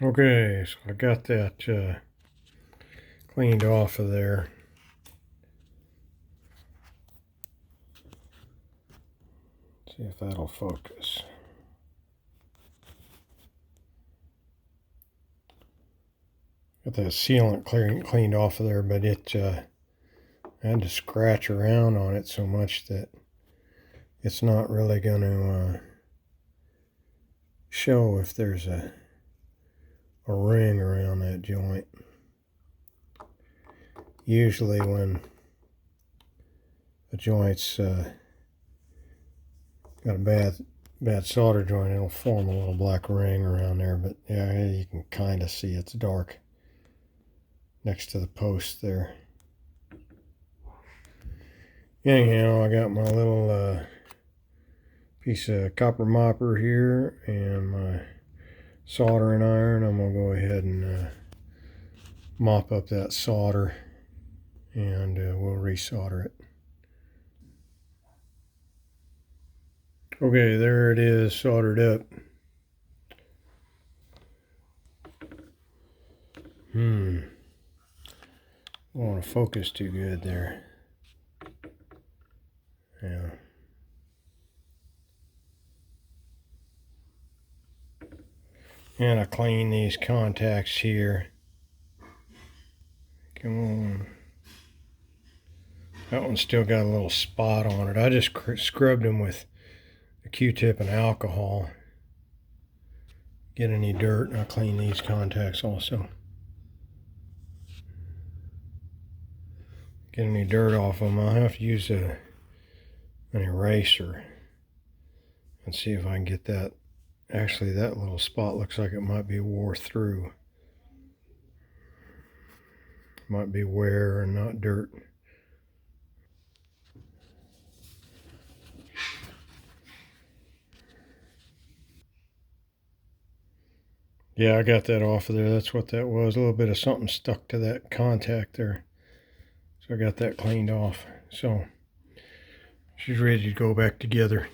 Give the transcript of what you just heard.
Okay, so I got that cleaned off of there. See if that'll focus. Got that sealant cleaned off of there, but it I had to scratch around on it so much that it's not really going to show if there's a ring around that joint. Usually when a joint's got a bad solder joint, it'll form a little black ring around there, but yeah, you can kind of see it's dark next to the post there. Anyhow, I got my little piece of copper mopper here and my soldering iron. I'm going to go ahead and mop up that solder, and we'll resolder it. Okay, there it is, soldered up. I don't want to focus too good there. Yeah. And I clean these contacts here. Come on. That one's still got a little spot on it. I just scrubbed them with a Q-tip and alcohol. Get any dirt, and I clean these contacts also. Get any dirt off them. I'll have to use an eraser and see if I can get that. Actually, that little spot looks like it might be wore through. Might be wear and not dirt. Yeah, I got that off of there. That's what that was. A little bit of something stuck to that contact there. So I got that cleaned off. So she's ready to go back together.